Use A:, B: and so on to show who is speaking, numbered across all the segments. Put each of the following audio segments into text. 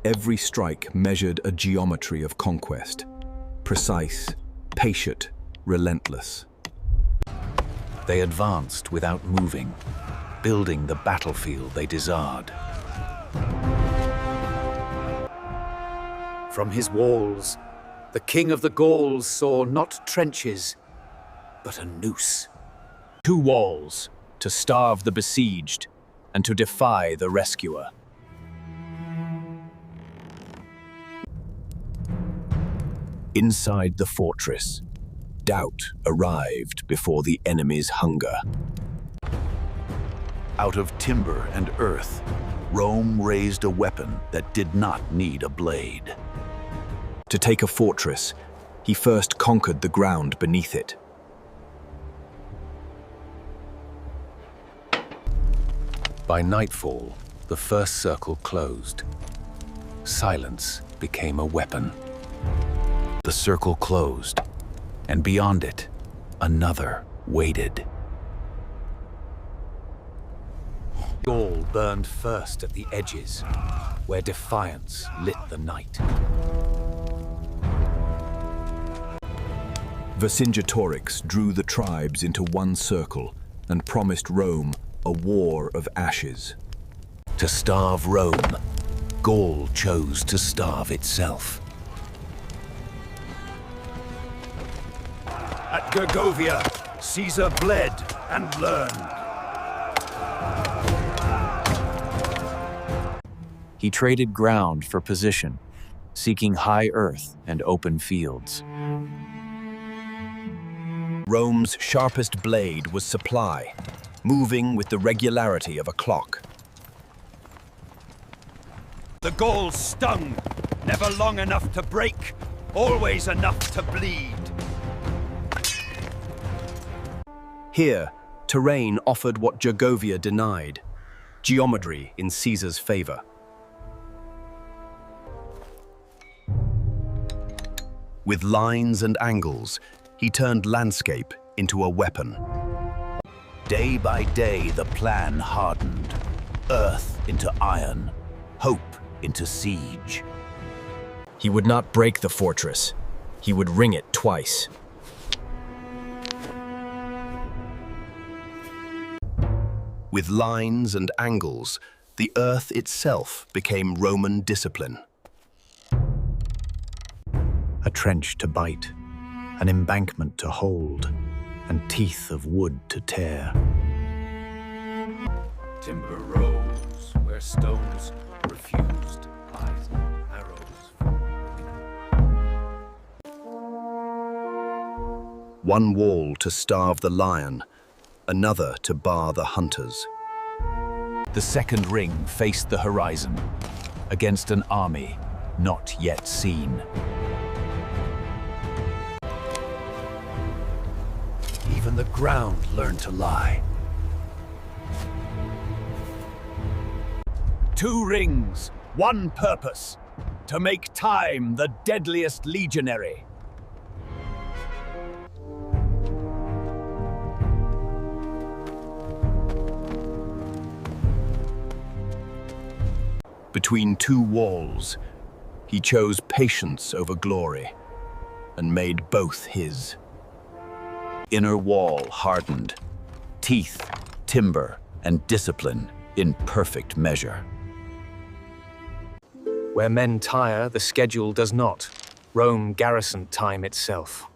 A: Every strike measured a geometry of conquest. Precise, patient, relentless.
B: They advanced without moving, building the battlefield they desired.
C: From his walls, the king of the Gauls saw not trenches, but a noose.
D: 2 walls to starve the besieged and to defy the rescuer. Inside the fortress, doubt arrived before the enemy's hunger.
B: Out of timber and earth, Rome raised a weapon that did not need a blade.
A: To take a fortress, he first conquered the ground beneath it.
B: By nightfall, the first circle closed. Silence became a weapon. The circle closed, and beyond it, another waited.
C: Gaul burned first at the edges, where defiance lit the night.
A: Vercingetorix drew the tribes into one circle and promised Rome a war of ashes.
B: To starve Rome, Gaul chose to starve itself.
E: At Gergovia, Caesar bled and learned.
D: He traded ground for position, seeking high earth and open fields.
A: Rome's sharpest blade was supply, moving with the regularity of a clock.
E: The Gauls stung, never long enough to break, always enough to bleed.
A: Here, terrain offered what Gergovia denied, geometry in Caesar's favor. With lines and angles, he turned landscape into a weapon.
B: Day by day, the plan hardened. Earth into iron, hope into siege.
A: He would not break the fortress. He would ring it twice. With lines and angles, the earth itself became Roman discipline.
D: A trench to bite, an embankment to hold, and teeth of wood to tear.
C: Timber rose where stones refused eyes and arrows.
A: One wall to starve the lion, another to bar the hunters.
B: The second ring faced the horizon, against an army not yet seen.
C: Even the ground learned to lie.
E: 2 rings, 1 purpose, to make time the deadliest legionary.
A: Between 2 walls, he chose patience over glory and made both his.
B: Inner wall hardened, teeth, timber, and discipline in perfect measure.
D: Where men tire, the schedule does not. Rome garrisoned time itself.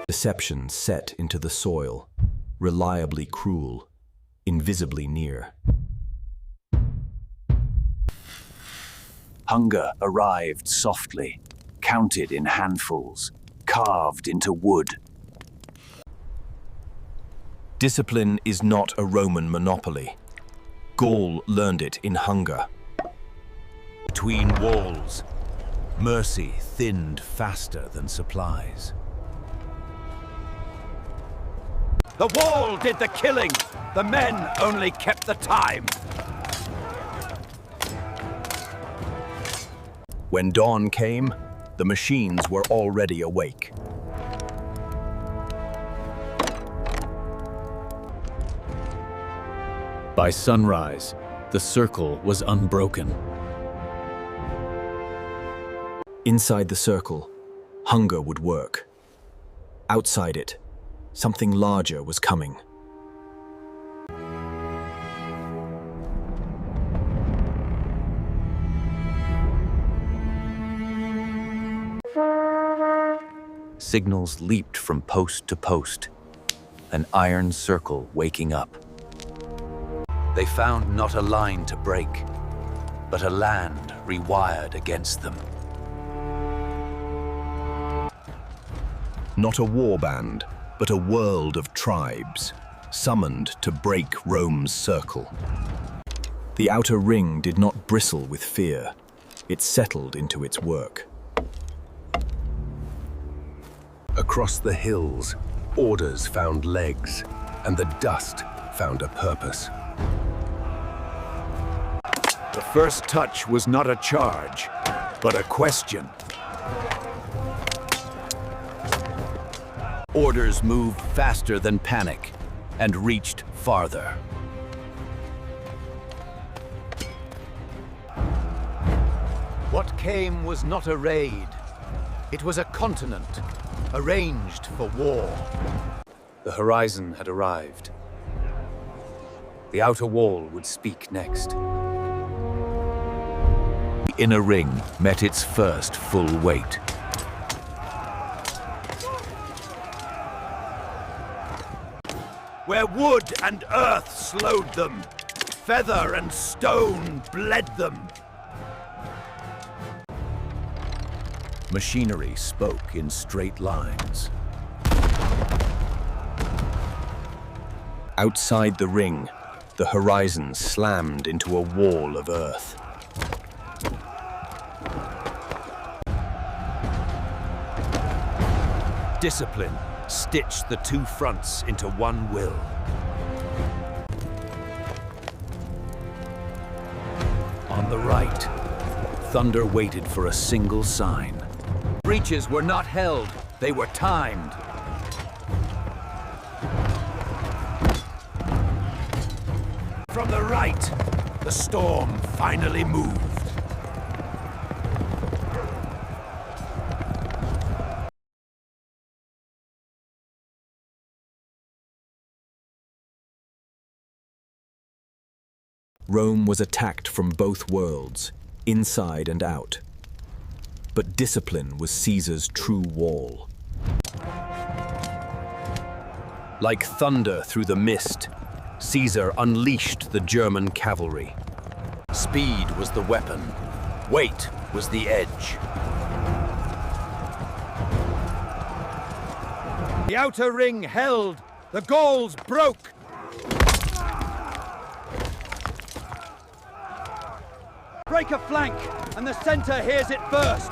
A: Deception set into the soil, reliably cruel, invisibly near.
B: Hunger arrived softly, counted in handfuls, carved into wood.
A: Discipline is not a Roman monopoly. Gaul learned it in hunger.
B: Between walls, mercy thinned faster than supplies.
E: The wall did the killing, the men only kept the time.
A: When dawn came, the machines were already awake.
D: By sunrise,
C: The circle was unbroken.
A: Inside the circle, hunger would work. Outside it, something larger was coming.
C: Signals leaped from post to post, an iron circle waking up. They found not a line to break, but a land rewired against them.
A: Not a warband, but a world of tribes, summoned to break Rome's circle. The outer ring did not bristle with fear. It settled into its work. Across the hills, orders found legs, and the dust found a purpose.
E: The first touch was not a charge, but a question.
B: Orders moved faster than panic and reached farther.
C: What came was not a raid. It was a continent, arranged for war. The horizon had arrived. The outer wall would speak next.
B: The inner ring met its first full weight.
E: Where wood and earth slowed them, feather and stone bled them.
B: Machinery spoke in straight lines.
A: Outside the ring, the horizon slammed into a wall of earth.
E: Discipline stitched the two fronts into one will.
B: On the right, thunder waited for a single sign.
E: Breaches were not held, they were timed. From the right, the storm finally moved.
A: Rome was attacked from both worlds, inside and out. But discipline was Caesar's true wall. Like thunder through the mist, Caesar unleashed the German cavalry.
B: Speed was the weapon. Weight was the edge.
E: The outer ring held, the Gauls broke. Break a flank, and the center hears it first.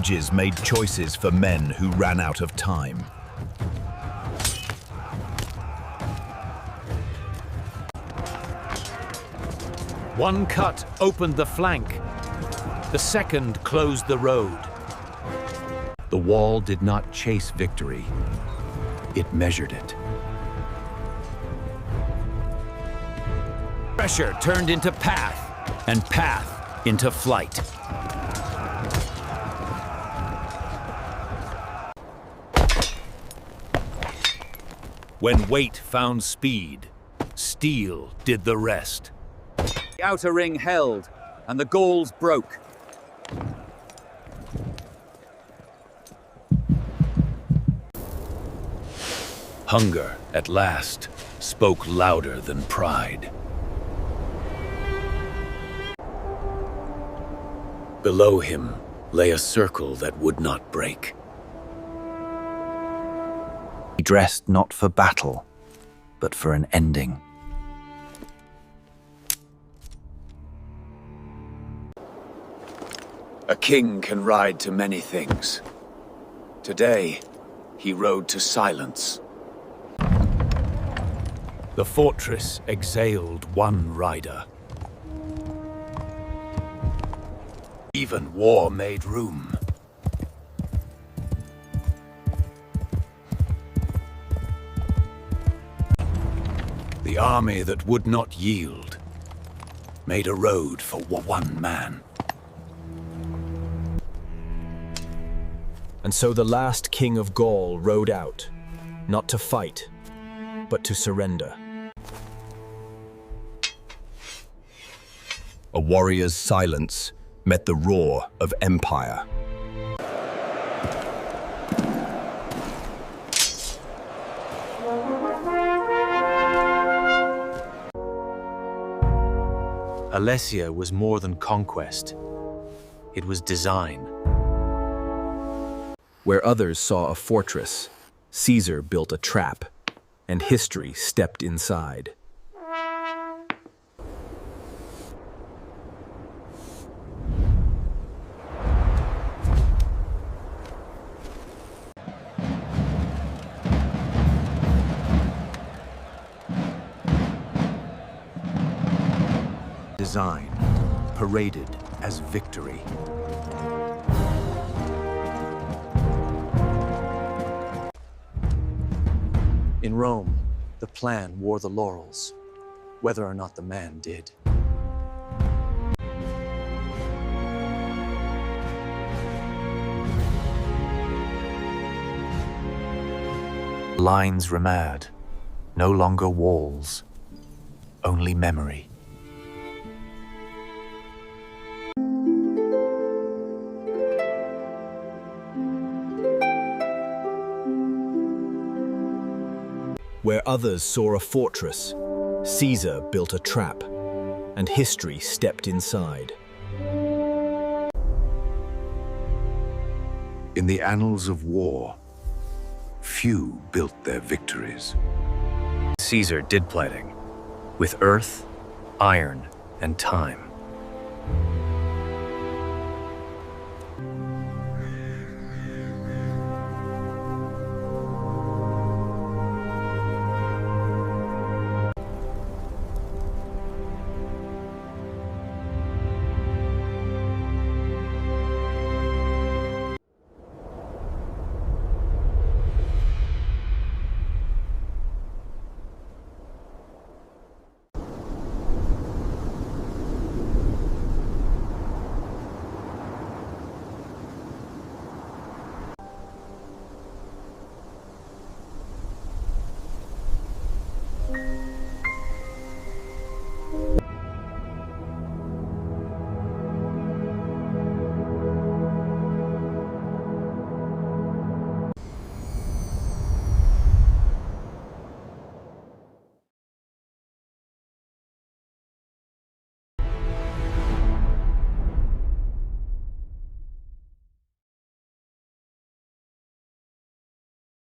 A: Judges made choices for men who ran out of time.
C: One cut opened the flank. The second closed the road.
B: The wall did not chase victory. It measured it.
E: Pressure turned into path, and path into flight.
C: When weight found speed, steel did the rest.
E: The outer ring held, and the Gauls broke.
B: Hunger, at last, spoke louder than pride. Below him lay a circle that would not break.
D: He dressed not for battle, but for an ending.
B: A king can ride to many things. Today, he rode to silence.
C: The fortress exhaled one rider.
B: Even war made room. The army that would not yield made a road for one man.
A: And so the last king of Gaul rode out, not to fight, but to surrender. A warrior's silence met the roar of empire.
F: Alesia was more than conquest. It was design.
A: Where others saw a fortress, Caesar built a trap, and history stepped inside.
B: Design, paraded as victory.
F: In Rome, the plan wore the laurels, whether or not the man did. Lines remade, no longer walls, only memory.
A: Where others saw a fortress, Caesar built a trap, and history stepped inside.
B: In the annals of war, few built their victories.
F: Caesar did planning, with earth, iron, and time.